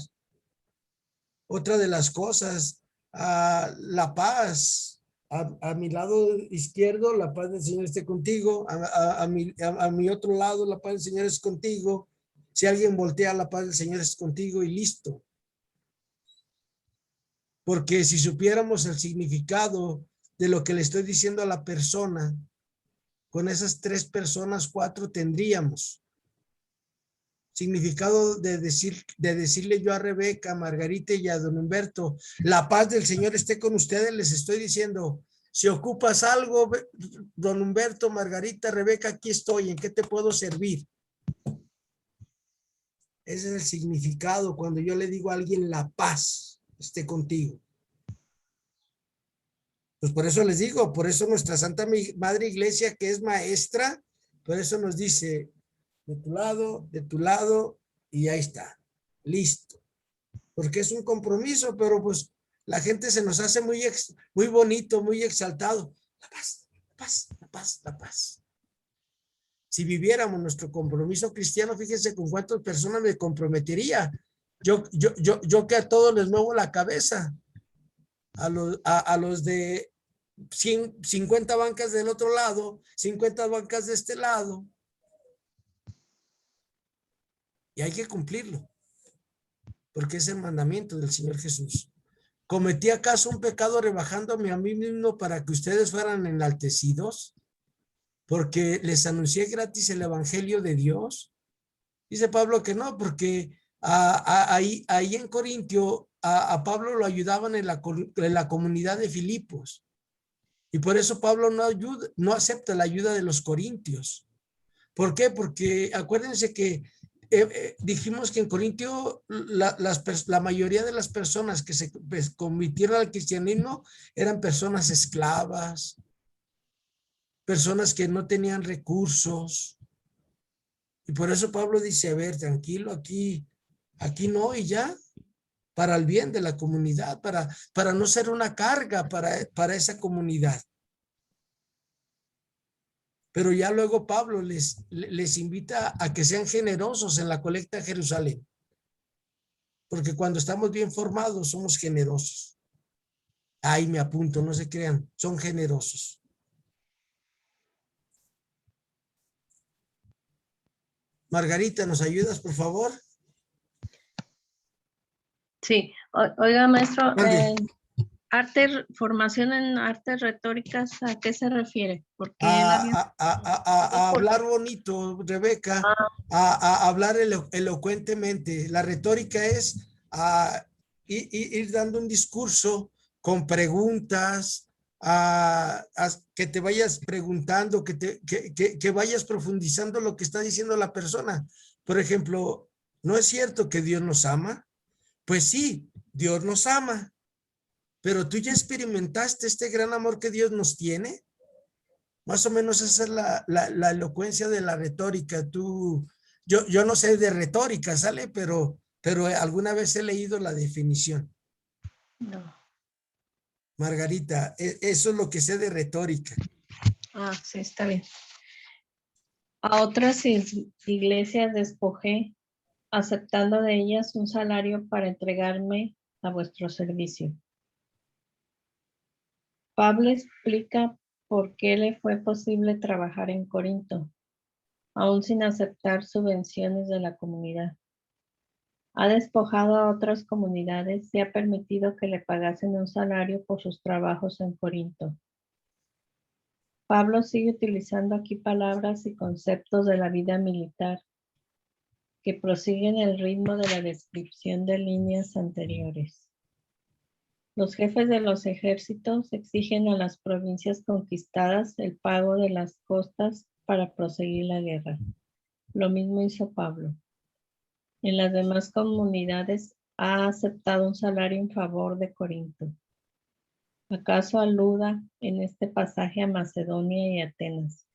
Otra de las cosas, la paz. A mi lado izquierdo, la paz del Señor esté contigo. A mi otro lado, la paz del Señor es contigo. Si alguien voltea, la paz del Señor es contigo y listo. Porque si supiéramos el significado de lo que le estoy diciendo a la persona, con esas 3 personas, 4 tendríamos. Significado de decirle yo a Rebeca, a Margarita y a don Humberto, la paz del Señor esté con ustedes. Les estoy diciendo, si ocupas algo, don Humberto, Margarita, Rebeca, aquí estoy, ¿en qué te puedo servir? Ese es el significado cuando yo le digo a alguien, la paz esté contigo. Pues por eso les digo, por eso nuestra Santa Madre Iglesia, que es maestra, por eso nos dice, de tu lado, y ahí está, listo. Porque es un compromiso, pero pues la gente se nos hace muy bonito, muy exaltado. La paz, la paz, la paz, la paz. Si viviéramos nuestro compromiso cristiano, fíjense con cuántas personas me comprometería. Yo que a todos les muevo la cabeza. A los de 50 bancas del otro lado, 50 bancas de este lado. Y hay que cumplirlo, porque es el mandamiento del Señor Jesús. ¿Cometí acaso un pecado rebajándome a mí mismo para que ustedes fueran enaltecidos? Porque les anuncié gratis el evangelio de Dios. Dice Pablo que no, porque ahí en Corintio a Pablo lo ayudaban en la comunidad de Filipos. Y por eso Pablo no acepta la ayuda de los corintios. ¿Por qué? Porque acuérdense que dijimos que en Corintio la mayoría de las personas que se convirtieron al cristianismo eran personas esclavas, personas que no tenían recursos. Y por eso Pablo dice, a ver, tranquilo, aquí no, y ya, para el bien de la comunidad, para no ser una carga para esa comunidad. Pero ya luego Pablo les invita a que sean generosos en la colecta de Jerusalén. Porque cuando estamos bien formados, somos generosos. Ahí me apunto, no se crean, son generosos. Margarita, ¿nos ayudas, por favor? Sí, oiga, maestro, formación en artes retóricas, ¿a qué se refiere? Porque a hablar bonito, Rebeca, a hablar elocuentemente. La retórica es ir dando un discurso con preguntas, que te vayas preguntando, que vayas profundizando lo que está diciendo la persona. Por ejemplo, ¿no es cierto que Dios nos ama? Pues sí, Dios nos ama. Pero tú ya experimentaste este gran amor que Dios nos tiene. Más o menos esa es la elocuencia de la retórica. Yo no sé de retórica, ¿sale? Pero alguna vez he leído la definición. No. Margarita, eso es lo que sé de retórica. Sí, está bien. A otras iglesias despojé, aceptando de ellas un salario para entregarme a vuestro servicio. Pablo explica por qué le fue posible trabajar en Corinto, aún sin aceptar subvenciones de la comunidad. Ha despojado a otras comunidades y ha permitido que le pagasen un salario por sus trabajos en Corinto. Pablo sigue utilizando aquí palabras y conceptos de la vida militar que prosiguen el ritmo de la descripción de líneas anteriores. Los jefes de los ejércitos exigen a las provincias conquistadas el pago de las costas para proseguir la guerra. Lo mismo hizo Pablo. En las demás comunidades ha aceptado un salario en favor de Corinto. ¿Acaso aluda en este pasaje a Macedonia y Atenas,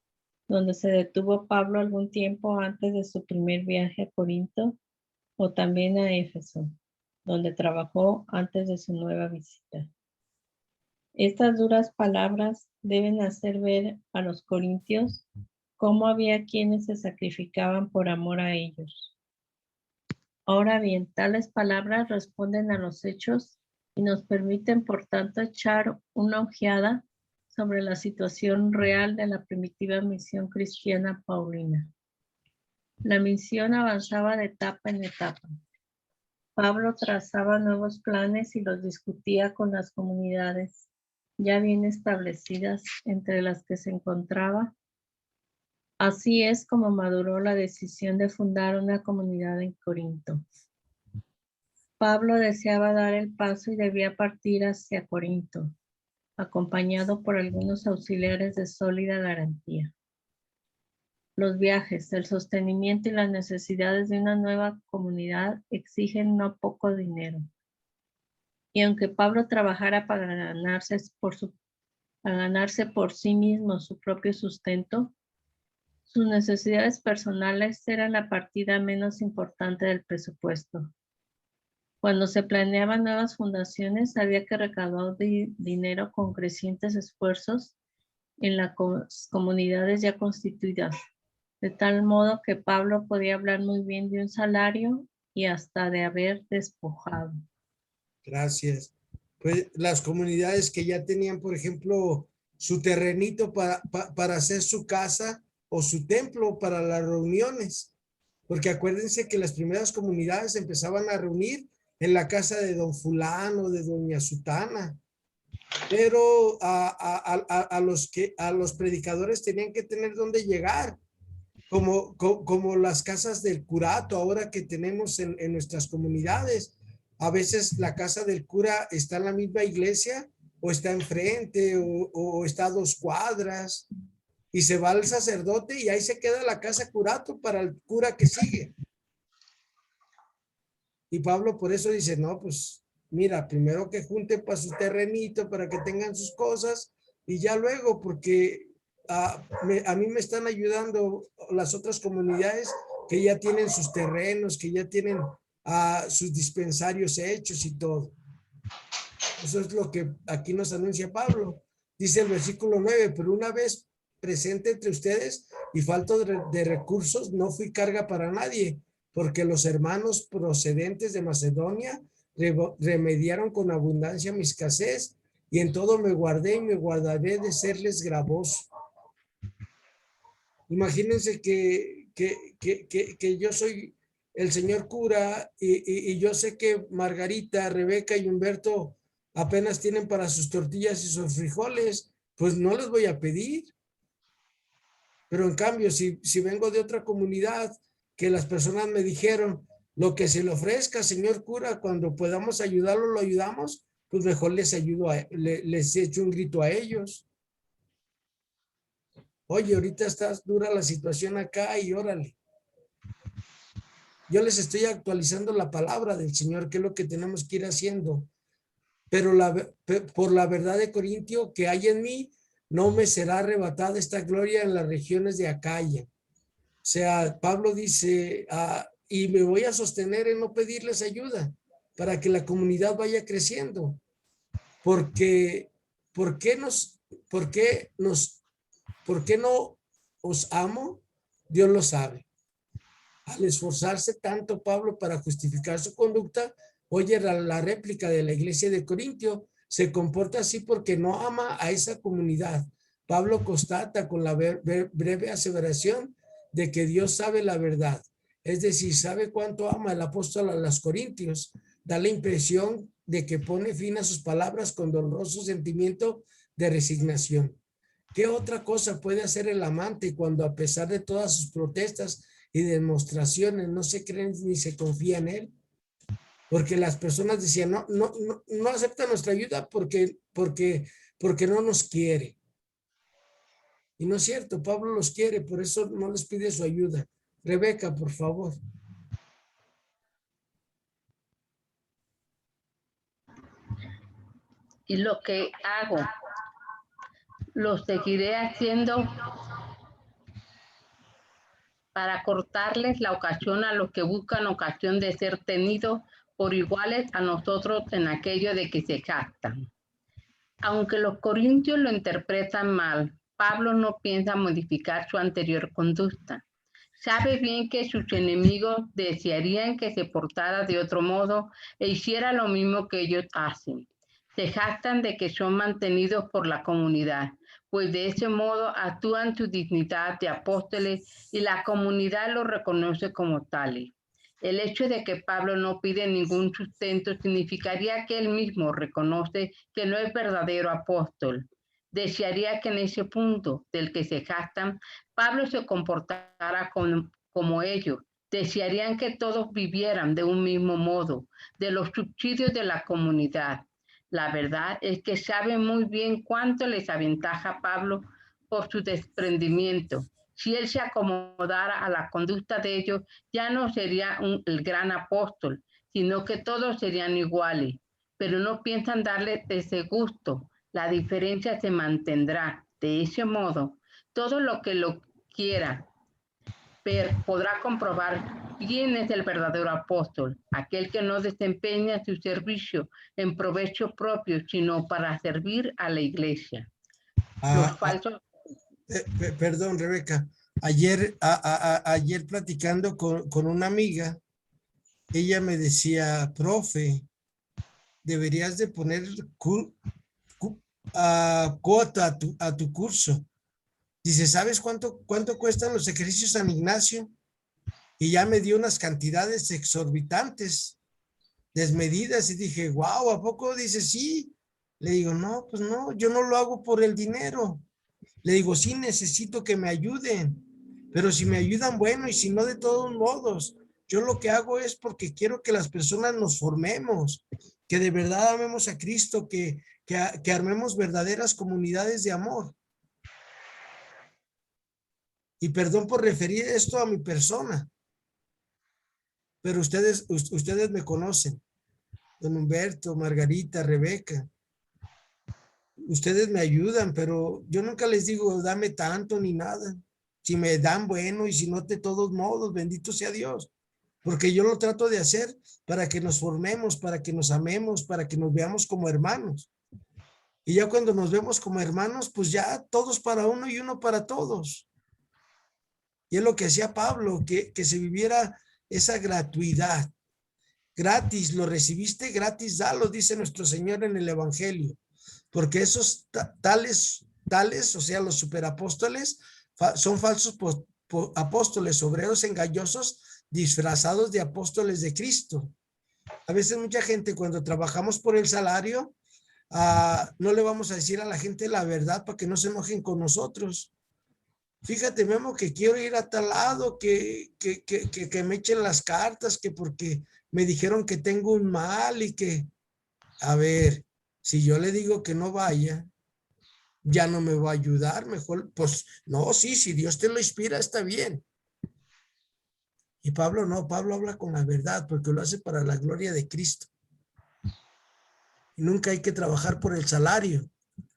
donde se detuvo Pablo algún tiempo antes de su primer viaje a Corinto, o también a Éfeso, donde trabajó antes de su nueva visita? Estas duras palabras deben hacer ver a los corintios cómo había quienes se sacrificaban por amor a ellos. Ahora bien, tales palabras responden a los hechos y nos permiten, por tanto, echar una ojeada sobre la situación real de la primitiva misión cristiana paulina. La misión avanzaba de etapa en etapa. Pablo trazaba nuevos planes y los discutía con las comunidades ya bien establecidas entre las que se encontraba. Así es como maduró la decisión de fundar una comunidad en Corinto. Pablo deseaba dar el paso y debía partir hacia Corinto, acompañado por algunos auxiliares de sólida garantía. Los viajes, el sostenimiento y las necesidades de una nueva comunidad exigen no poco dinero. Y aunque Pablo trabajara para ganarse por sí mismo su propio sustento, sus necesidades personales eran la partida menos importante del presupuesto. Cuando se planeaban nuevas fundaciones, había que recaudar dinero con crecientes esfuerzos en las comunidades ya constituidas, de tal modo que Pablo podía hablar muy bien de un salario y hasta de haber despojado. Gracias. Pues las comunidades que ya tenían, por ejemplo, su terrenito para hacer su casa o su templo para las reuniones. Porque acuérdense que las primeras comunidades empezaban a reunir en la casa de don fulano, de doña sutana. Pero a los predicadores tenían que tener dónde llegar. Como las casas del curato ahora que tenemos en nuestras comunidades. A veces la casa del cura está en la misma iglesia o está enfrente o está a 2 cuadras y se va al sacerdote y ahí se queda la casa curato para el cura que sigue. Y Pablo por eso dice, no, pues mira, primero que junte para su terrenito, para que tengan sus cosas y ya luego, porque a mí me están ayudando las otras comunidades que ya tienen sus terrenos, que ya tienen sus dispensarios hechos y todo. Eso es lo que aquí nos anuncia Pablo. Dice el versículo 9, pero una vez presente entre ustedes y falto de recursos, no fui carga para nadie, porque los hermanos procedentes de Macedonia remediaron con abundancia mi escasez y en todo me guardé y me guardaré de serles gravoso. Imagínense que yo soy el señor cura y yo sé que Margarita, Rebeca y Humberto apenas tienen para sus tortillas y sus frijoles, pues no les voy a pedir. Pero en cambio, si vengo de otra comunidad que las personas me dijeron, lo que se le ofrezca, señor cura, cuando podamos ayudarlo, lo ayudamos, pues mejor les ayudo, les echo un grito a ellos. Oye, ahorita está dura la situación acá y órale. Yo les estoy actualizando la palabra del Señor, que es lo que tenemos que ir haciendo. Pero por la verdad de Corintio que hay en mí, no me será arrebatada esta gloria en las regiones de Acaya. O sea, Pablo dice, y me voy a sostener en no pedirles ayuda para que la comunidad vaya creciendo. Porque, ¿por qué no os amo? Dios lo sabe. Al esforzarse tanto Pablo para justificar su conducta, oye, la réplica de la iglesia de Corintio se comporta así porque no ama a esa comunidad. Pablo constata con la breve aseveración de que Dios sabe la verdad. Es decir, sabe cuánto ama el apóstol a los corintios. Da la impresión de que pone fin a sus palabras con doloroso sentimiento de resignación. ¿Qué otra cosa puede hacer el amante cuando, a pesar de todas sus protestas y demostraciones, no se creen ni se confía en él? Porque las personas decían, no acepta nuestra ayuda porque no nos quiere. Y no es cierto, Pablo los quiere, por eso no les pide su ayuda. Rebeca, por favor. Y lo que hago, lo seguiré haciendo para cortarles la ocasión a los que buscan ocasión de ser tenidos por iguales a nosotros en aquello de que se jactan. Aunque los corintios lo interpretan mal, Pablo no piensa modificar su anterior conducta. Sabe bien que sus enemigos desearían que se portara de otro modo e hiciera lo mismo que ellos hacen. Se jactan de que son mantenidos por la comunidad, pues de ese modo actúan su dignidad de apóstoles y la comunidad los reconoce como tales. El hecho de que Pablo no pide ningún sustento significaría que él mismo reconoce que no es verdadero apóstol. Desearía que en ese punto del que se jactan, Pablo se comportara como ellos. Desearían que todos vivieran de un mismo modo, de los subsidios de la comunidad. La verdad es que saben muy bien cuánto les aventaja a Pablo por su desprendimiento. Si él se acomodara a la conducta de ellos, ya no sería el gran apóstol, sino que todos serían iguales, pero no piensan darle ese gusto. La diferencia se mantendrá. De ese modo, todo lo que lo quiera ver podrá comprobar quién es el verdadero apóstol, aquel que no desempeña su servicio en provecho propio, sino para servir a la iglesia. Los falsos... Perdón, Rebeca. Ayer platicando con una amiga, ella me decía, profe, deberías de poner cuota a tu curso. Dice, ¿sabes cuánto cuestan los ejercicios San Ignacio? Y ya me dio unas cantidades exorbitantes, desmedidas, y dije, wow, ¿a poco? Dice, sí. Le digo, no, pues no, yo no lo hago por el dinero. Le digo, sí, necesito que me ayuden, pero si me ayudan, bueno, y si no, de todos modos, yo lo que hago es porque quiero que las personas nos formemos, que de verdad amemos a Cristo, que armemos verdaderas comunidades de amor. Y perdón por referir esto a mi persona, pero ustedes me conocen, don Humberto, Margarita, Rebeca. Ustedes me ayudan, pero yo nunca les digo, dame tanto ni nada. Si me dan, bueno, y si no, de todos modos, bendito sea Dios. Porque yo lo trato de hacer para que nos formemos, para que nos amemos, para que nos veamos como hermanos. Y ya cuando nos vemos como hermanos, pues ya todos para uno y uno para todos. Y es lo que hacía Pablo, que se viviera esa gratuidad. Gratis, lo recibiste, gratis, dalo, dice nuestro Señor en el Evangelio. Porque esos tales, o sea, los superapóstoles, son falsos apóstoles, obreros engañosos, disfrazados de apóstoles de Cristo. A veces mucha gente, cuando trabajamos por el salario, no le vamos a decir a la gente la verdad para que no se enojen con nosotros. Fíjate, Memo, que quiero ir a tal lado, que me echen las cartas, que porque me dijeron que tengo un mal y que, a ver, si yo le digo que no vaya, ya no me va a ayudar, mejor, pues, no, sí, si Dios te lo inspira, está bien. Y Pablo no, Pablo habla con la verdad, porque lo hace para la gloria de Cristo. Y nunca hay que trabajar por el salario,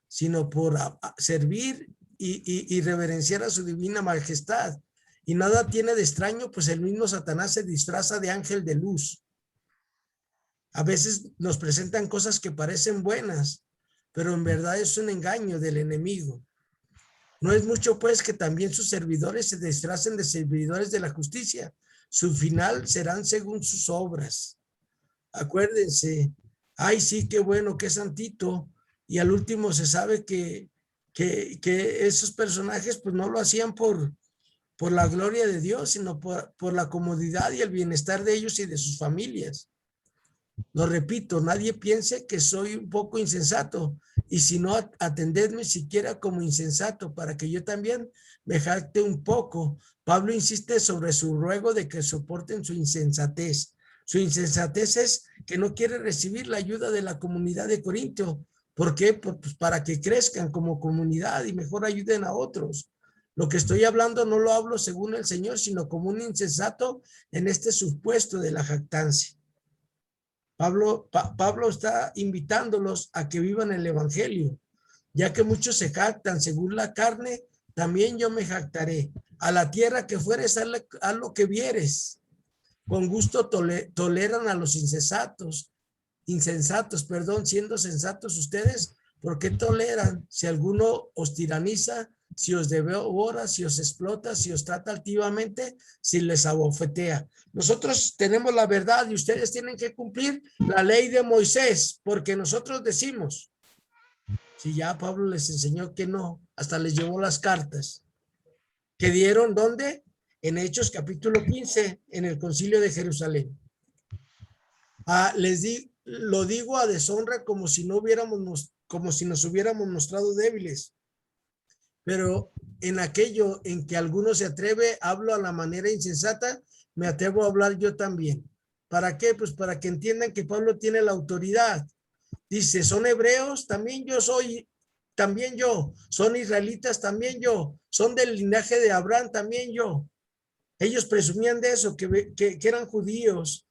sino por servir y reverenciar a su divina majestad. Y nada tiene de extraño, pues el mismo Satanás se disfraza de ángel de luz. A veces nos presentan cosas que parecen buenas, pero en verdad es un engaño del enemigo. No es mucho, pues, que también sus servidores se disfracen de servidores de la justicia. Su final serán según sus obras. Acuérdense, ay, sí, qué bueno, qué santito. Y al último se sabe que que esos personajes pues no lo hacían por la gloria de Dios, sino por la comodidad y el bienestar de ellos y de sus familias. Lo repito, nadie piense que soy un poco insensato, y si no, atendedme siquiera como insensato, para que yo también me jacte un poco. Pablo insiste sobre su ruego de que soporten su insensatez. Su insensatez es que no quiere recibir la ayuda de la comunidad de Corintio. ¿Por qué? Pues para que crezcan como comunidad y mejor ayuden a otros. Lo que estoy hablando no lo hablo según el Señor, sino como un insensato en este supuesto de la jactancia. Pablo está invitándolos a que vivan el evangelio, ya que muchos se jactan según la carne, también yo me jactaré. A la tierra que fueres, a lo que vieres. Con gusto toleran a los insensatos, siendo sensatos ustedes, ¿por qué toleran? Si alguno os tiraniza, si os devora, si os explota, si os trata altivamente, si les abofetea. Nosotros tenemos la verdad y ustedes tienen que cumplir la ley de Moisés, porque nosotros decimos, si ya Pablo les enseñó que no, hasta les llevó las cartas, que dieron, ¿dónde? En Hechos capítulo 15, en el concilio de Jerusalén. Lo digo a deshonra como si nos hubiéramos mostrado débiles. Pero en aquello en que alguno se atreve, hablo a la manera insensata, me atrevo a hablar yo también. ¿Para qué? Pues para que entiendan que Pablo tiene la autoridad. Dice, son hebreos, también yo soy, también yo. Son israelitas, también yo. Son del linaje de Abraham, también yo. Ellos presumían de eso, que eran judíos.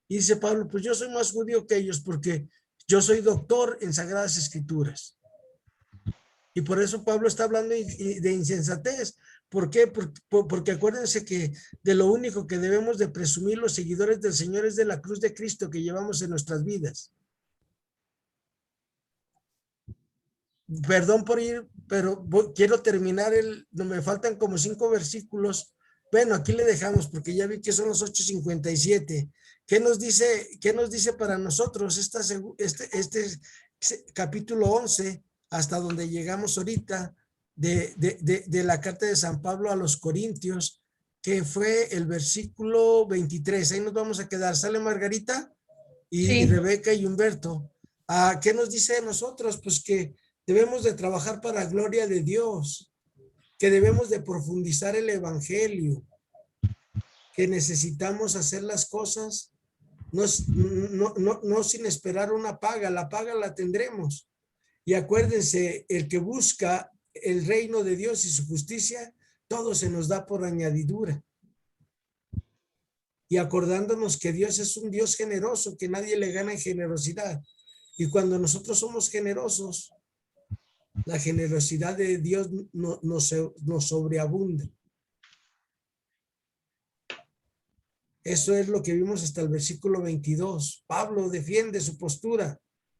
Y dice Pablo, pues yo soy más judío que ellos porque yo soy doctor en Sagradas Escrituras. Y por eso Pablo está hablando de insensatez. ¿Por qué? Porque acuérdense que de lo único que debemos de presumir los seguidores del Señor es de la cruz de Cristo que llevamos en nuestras vidas. Perdón por ir, pero quiero terminar no me faltan como 5 versículos. Bueno, aquí le dejamos porque ya vi que son los 8:57. ¿Qué nos dice para nosotros este capítulo 11 hasta donde llegamos ahorita de la carta de San Pablo a los Corintios, que fue el versículo 23? Ahí nos vamos a quedar. ¿Sale Margarita? Y Rebeca y Humberto. ¿Qué nos dice de nosotros? Pues que debemos de trabajar para la gloria de Dios, que debemos de profundizar el evangelio, que necesitamos hacer las cosas no sin esperar una paga. La paga la tendremos. Y acuérdense, el que busca el reino de Dios y su justicia, todo se nos da por añadidura. Y acordándonos que Dios es un Dios generoso, que nadie le gana en generosidad. Y cuando nosotros somos generosos, la generosidad de Dios nos sobreabunda. Eso es lo que vimos hasta el versículo 22. Pablo defiende su postura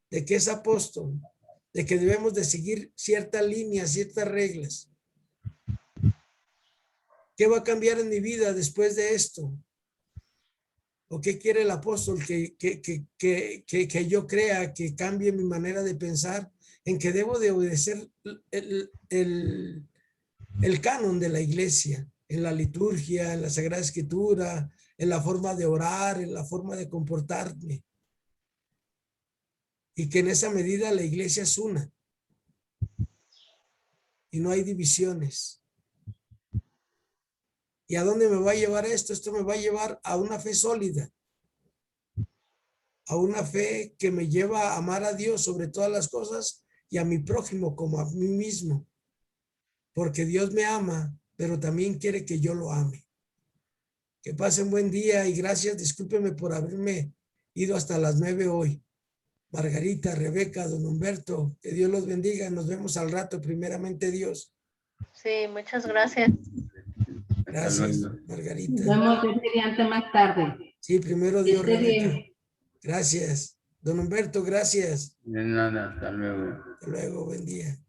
de que es apóstol, de que debemos de seguir cierta línea, ciertas reglas. ¿Qué va a cambiar en mi vida después de esto? ¿O qué quiere el apóstol? Que yo crea, que cambie mi manera de pensar, en que debo de obedecer el canon de la iglesia, en la liturgia, en la Sagrada Escritura, en la forma de orar, en la forma de comportarme. Y que en esa medida la iglesia es una. Y no hay divisiones. ¿Y a dónde me va a llevar esto? Esto me va a llevar a una fe sólida. A una fe que me lleva a amar a Dios sobre todas las cosas y a mi prójimo como a mí mismo. Porque Dios me ama, pero también quiere que yo lo ame. Que pasen buen día y gracias. Discúlpenme por haberme ido hasta las 9 hoy. Margarita, Rebeca, don Humberto, que Dios los bendiga. Nos vemos al rato, primeramente Dios. Sí, muchas gracias. Gracias, Margarita. Nos vemos mediante más tarde. Sí, primero Dios, Esté Rebeca. bien. Gracias. Don Humberto, gracias. De nada, hasta luego. Hasta luego, buen día.